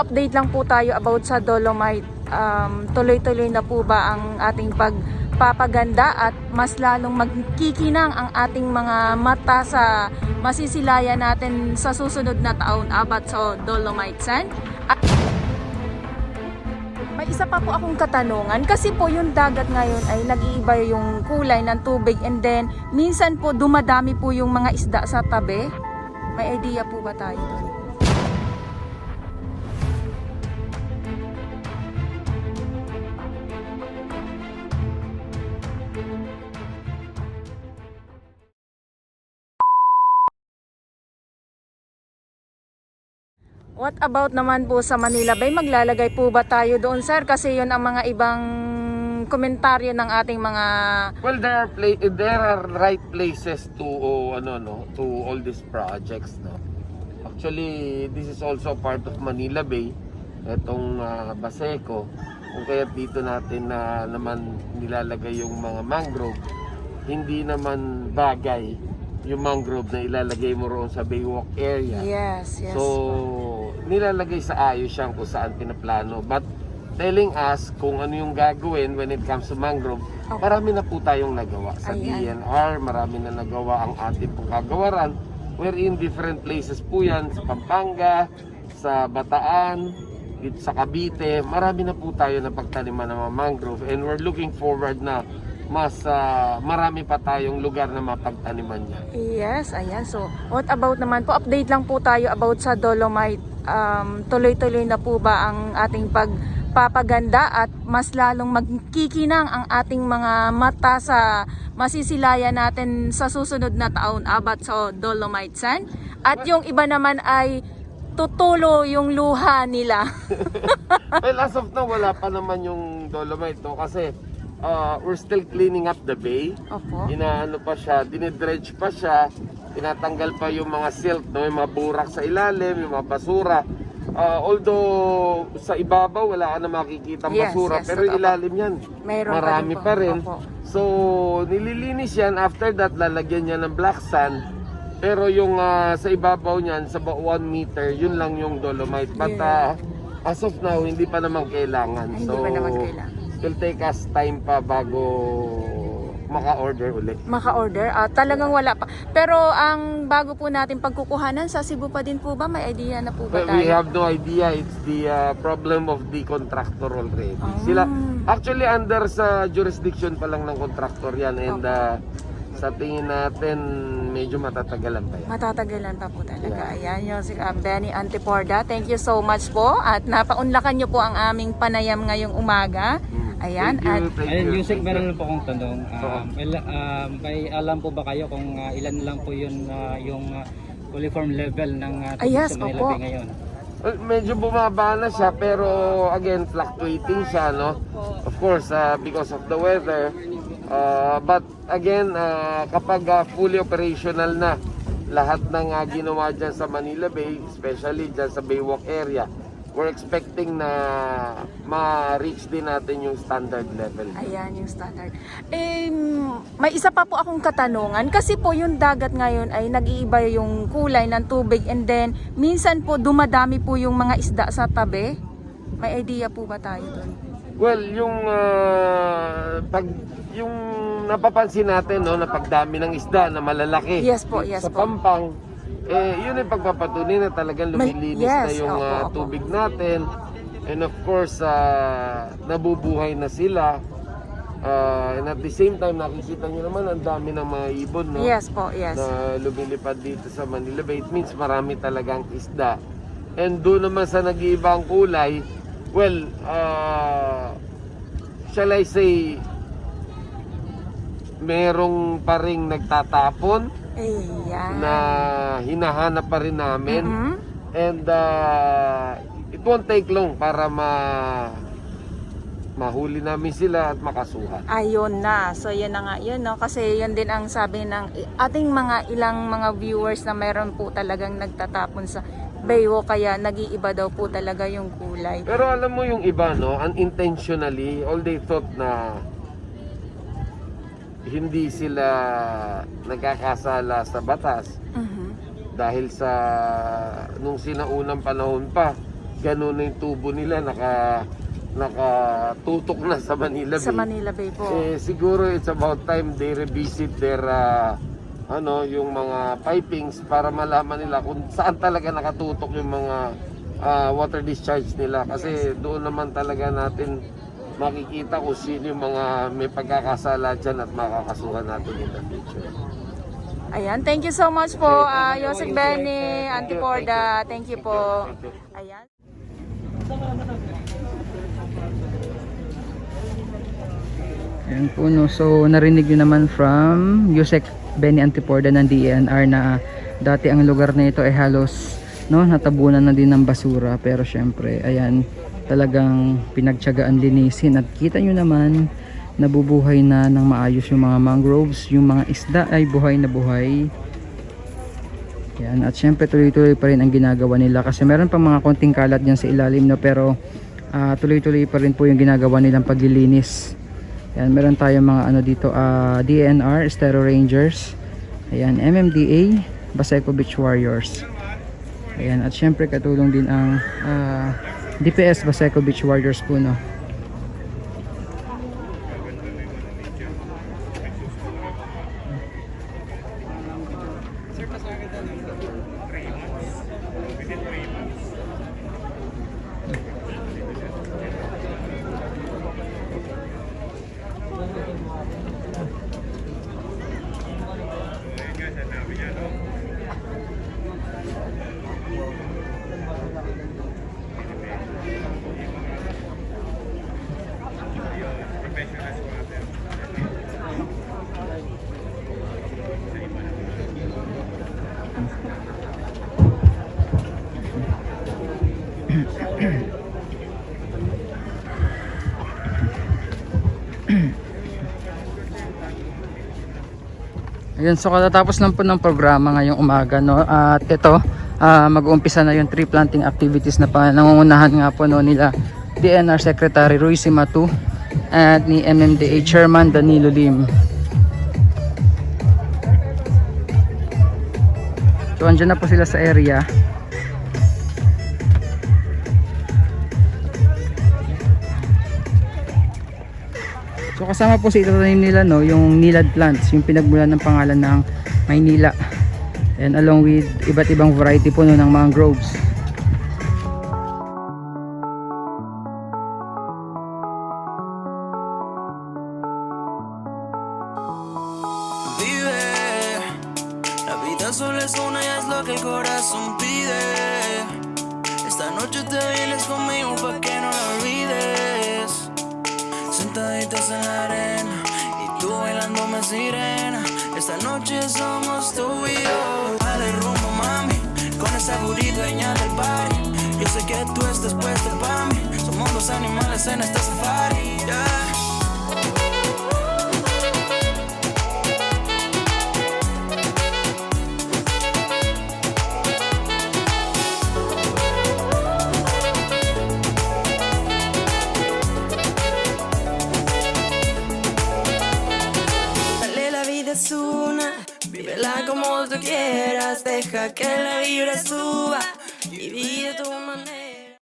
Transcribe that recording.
update lang po tayo about sa Dolomite. Tuloy-tuloy na po ba ang ating pagpapaganda at mas lalong magkikinang ang ating mga mata sa masisilayan natin sa susunod na taon about sa Dolomite Sand? At may isa pa po akong katanungan kasi po yung dagat ngayon ay nag-iiba yung kulay ng tubig, and then minsan po dumadami po yung mga isda sa tabi. May idea po ba tayo doon? What about naman po sa Manila Bay? Maglalagay po ba tayo doon, sir? Kasi yun ang mga ibang komentaryo ng ating mga... Well, there are right places to to all these projects, no. Actually, this is also part of Manila Bay, itong Baseco. Kung kaya dito natin na naman nilalagay yung mga mangrove, hindi naman bagay yung mangrove na ilalagay mo roon sa Baywalk area. Yes. So, nilalagay sa ayos siyang kung saan pinaplano. But telling us kung ano yung gagawin when it comes to mangrove, marami na po tayong nagawa. Sa DNR, marami na nagawa ang ating pong kagawaran. We're in different places po yan, sa Pampanga, sa Bataan, sa Cavite. Marami na po tayo na pagtaniman ng mga mangrove, and we're looking forward na mas marami pa tayong lugar na mapagtaniman niya. Yes, ayan. So, what about naman po? Update lang po tayo about sa Dolomite. Tuloy-tuloy na po ba ang ating pagpapaganda at mas lalong magkikinang ang ating mga mata sa masisilayan natin sa susunod na taon about sa Dolomite Sand? At yung iba naman ay tutulo yung luha nila. Well, as of now, wala pa naman yung Dolomite, no? Kasi we're still cleaning up the bay. Opo. Inaano pa siya, dinidredge pa siya, tinatanggal pa yung mga silt, no? Yung mga burak sa ilalim, yung mga basura. Although sa ibabaw wala ka na makikita basura, pero ilalim yan marami pa rin. So nililinis yan, after that lalagyan niya ng black sand, pero yung sa ibabaw niyan sa 1 meter, yun lang yung Dolomite. But as of now hindi pa naman kailangan. Hindi pa naman kailangan. It will take us time pa bago maka-order ulit. Maka-order? Talagang wala pa. Pero ang bago po natin pagkukuhanan sa Cebu pa din po ba? May idea na po ba tayo? We have no idea. It's the problem of the contractor already. Sila actually under sa jurisdiction pa lang ng contractor yan, and sa tingin natin medyo matatagalan pa yan. Matatagalan pa po talaga. Ayan yung si Benny Antiporda. Thank you so much po at napaunlakan nyo po ang aming panayam ngayong umaga. Ayan. Ayun, Yusek, meron lang po akong tanong. May alam po ba kayo kung ilan lang po yun yung coliform level ng tubig sa Manila Bay ngayon? Well, medyo bumaba na siya, pero again fluctuating siya, no? Of course, because of the weather. But again, kapag fully operational na lahat ng ginawa dyan sa Manila Bay, especially dyan sa Baywalk area, we're expecting na ma-reach din natin yung standard level. Ayan, yung standard. May isa pa po akong katanungan kasi po yung dagat ngayon ay nag-iiba yung kulay ng tubig, and then minsan po dumadami po yung mga isda sa tabi. May idea po ba tayo doon? Well, yung yung napapansin natin, no, na pagdami ng isda na malalaki. Yes po, yes sa po. Pampang, yun ay pagpapatunay na talagang lumilinis na yung tubig natin, and of course nabubuhay na sila, and at the same time nakikita nyo naman ang dami ng mga ibon, no? Yes po, yes. Na lumilipad dito sa Manila Bay. It means marami talagang isda, and doon naman sa nag-iibang kulay, well, shall I say, merong pa ring nagtatapon na hinahanap pa rin namin, and it won't take long para mahuli namin sila at makasuhan. Ayun na. So yun na nga yun, no? Kasi yun din ang sabi ng ating ilang mga viewers na meron po talagang nagtatapon sa Baywalk, kaya nag-iiba daw po talaga yung kulay. Pero alam mo yung iba, no, unintentionally, all they thought na hindi sila nagkakasala sa batas dahil sa nung sinaunang panahon pa ganun na yung tubo nila, nakatutok na sa Manila Bay. Sa Manila Bay po. Siguro it's about time they revisit their yung mga pipings para malaman nila kung saan talaga nakatutok yung mga water discharge nila, kasi doon naman talaga natin makikita kung sino yung mga may pagkakasala dyan at makakasuhan natin in the future. Ayan, thank you so much po, Yosek Benny, Auntie Porda. Thank you po. Ayan. Ayan po, no. So narinig nyo naman from Yosek Benny Antiporda ng DENR na dati ang lugar na ito ay halos natabunan na din ng basura, pero syempre ayan, talagang pinagtiyagaan linisin at kita nyo naman nabubuhay na ng maayos yung mga mangroves, yung mga isda ay buhay na buhay. Yan, at syempre tuloy-tuloy pa rin ang ginagawa nila kasi meron pa mga konting kalat dyan sa ilalim, pero tuloy-tuloy pa rin po yung ginagawa nilang paglilinis. Yan, meron tayong mga dito, DNR, Estero Rangers, ayan, MMDA, Baseco Beach Warriors. Ayan, at syempre katulong din ang DPS Baseco Beach Warriors po, no. Ayun, so katatapos lang po ng programa ngayong umaga, no, at ito mag-uumpisa na yung tree planting activities na nangungunahan nga po, no, nila DNR Secretary Roy Simatu at ni MMDA Chairman Danilo Lim. So andyan na po sila sa area. So kasama po sa itatanim nila, no, yung nilad plants, yung pinagmulan ng pangalan ng Maynila, and along with iba't ibang variety po, no, ng mangroves. Vive, la vida solo es una y es lo que el corazón pide. Esta noche te vienes conmigo pa' que no la olvides. Sentaditos en la arena y tú bailándome sirena. Esta noche somos tú y yo. Dale rumbo, mami, con esa booty dueña del party. Yo sé que tú estás puesta para mí. Somos dos animales en este safari, yeah. Es una, vívela como tú quieras, deja que la vibra suba y vive tu manera.